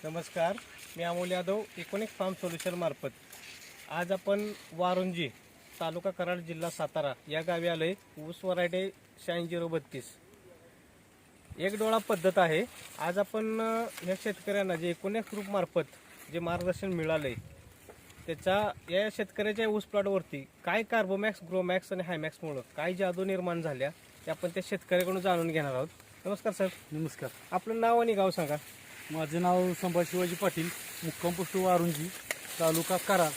नमस्कार, मी Amol Yadav iconic form solution मार्फत आज आपण वारुंजी तालुका कराड जिल्हा सातारा या गावी आलोय. ऊस व्हरायटी 8632 एक डोळा पद्धत आहे. आज आपण या शेतकऱ्यांना जे इकोनिक ग्रुप मार्फत जे मार्गदर्शन मिळालंय त्याच्या या शेतकऱ्याच्या ऊस प्लॉटवरती काय कार्बोमॅक्स, ग्रोमॅक्स आणि हायमॅक्समुळे काय जादू निर्माण झाल्या ते आपण त्या शेतकऱ्याकडून जाणून घेणार आहोत. नमस्कार सर. नमस्कार. आपलं नाव आणि गाव सांगा. माझे नाव संभाजी शिवाजी पाटील, मुक्काम पोस्ट वारुंजी, तालुका कराड,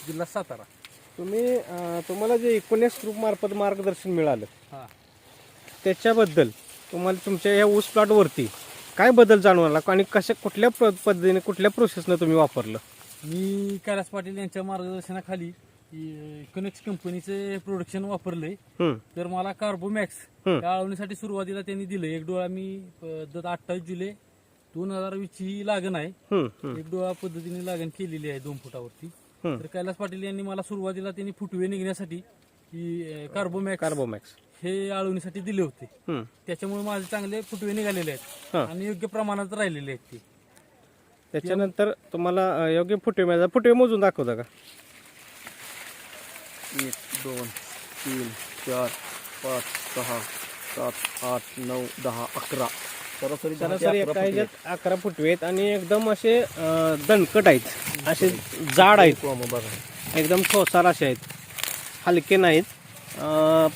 जिल्हा सातारा. तुम्हाला जे इकोनिक्स ग्रुप मार्फत मार्गदर्शन मिळालं हां त्याच्याबद्दल तुम्हाला तुमच्या या ऊस प्लॉटवरती काय बदल जाणवला आणि कुठल्या पद्धतीने कुठल्या प्रोसेसनं तुम्ही वापरलं? मी कैलास पाटील यांच्या मार्गदर्शनाखाली इकोनिक्स कंपनीचे प्रोडक्शन वापरले. तर मला कार्बोमॅक्स या आळवणीसाठी सुरुवातीला त्यांनी दिलं. एक डोळा मी 28 जुलै 2020 ही लागण आहे. एक डोळा पद्धतीने लागण केलेली आहे 2 फुटावरती. तर कैलास पाटील यांनी मला सुरुवातीला त्यांनी फुटवे निघण्यासाठी कार्बोमॅक्स हे आळवणीसाठी दिले होते. त्याच्यामुळे माझे चांगले फुटवे निघालेले आहेत आणि योग्य प्रमाणात राहिलेले आहेत. ते त्याच्यानंतर तुम्हाला योग्य फुटवे मोजून दाखवता का? 1 2 3 4 5 6 7 8 9 10 11 सरासरी एका ह्याच्यात 11 फुटवे आहेत आणि एकदम असे दणकट आहेत, असे जाड आहेत, एकदम ठोसार असे आहेत, हलके नाहीत.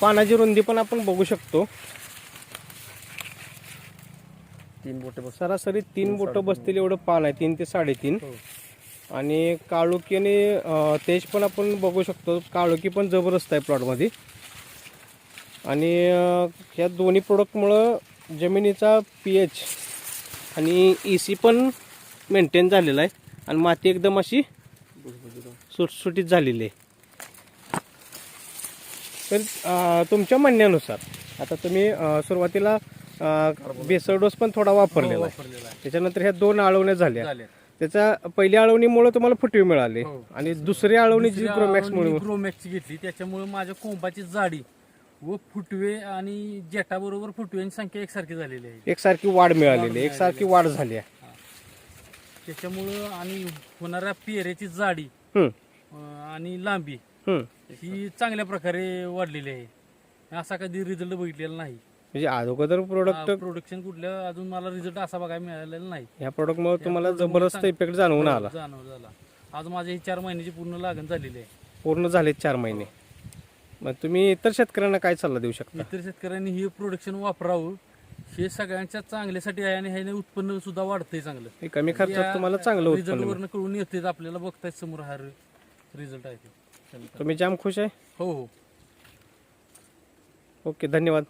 पानाची रुंदी पण आपण बघू शकतो. 3 बोटे सरासरी 3 बोटं बसतील एवढं पान आहे, 3 ते 3.5. आणि काळुकी आणि तेज पण आपण बघू शकतो. काळुकी पण जबरदस्त आहे प्लॉटमध्ये. आणि ह्या दोन्ही प्रोडक्टमुळं जमिनीचा pH आणि EC पण मेंटेन झालेला आहे आणि माती एकदम अशी सुटसुटीत झालेली आहे. तर तुमच्या म्हणण्यानुसार आता तुम्ही सुरुवातीला बेसळ डोस पण थोडा वापरलेला आहे. त्याच्यानंतर ह्या 2 आळवण्या झाल्या. त्याच्या पहिल्या आळवणीमुळे तुम्हाला फुटवे मिळाले आणि दुसरी आळवणी जी ग्रोमॅक्सची घेतली त्याच्यामुळे माझ्या कोंबाची जाडी व फुटवे आणि जेटाबरोबर फुटव्यांची संख्या एकसारखी झालेली आहे. एकसारखी वाढ मिळालेली, एकसारखी वाढ झाली आहे. त्याच्यामुळं आणि होणाऱ्या पेऱ्याची जाडी आणि लांबी ही चांगल्या प्रकारे वाढलेली आहे. असा कधी रिझल्ट बघितलेला नाही. म्हणजे अगोदर प्रोडक्शन कुठल्या अजून मला रिझल्ट असा बघायला मिळालेला नाही. या प्रोडक्टमुळे तुम्हाला जबरदस्त इफेक्ट जाणवून आला. आज माझ्या ही 4 महिन्याची पूर्ण लागण झालेली आहे. पूर्ण झाले 4 महिने. मग तुम्ही इतर शेतकऱ्यांना काय सल्ला देऊ शकता? इतर शेतकऱ्यांनी हे प्रोडक्शन वापरावं. हे सगळ्यांच्या चांगल्यासाठी आहे आणि ह्याने उत्पन्न सुद्धा वाढतंय चांगलं. कमी खर्चात तुम्हाला चांगलं रिझल्ट वरनं कळून येते आपल्याला. बघताय समोर हा रिझल्ट आहे. तुम्ही जाम खुश आहे? हो. ओके, धन्यवाद.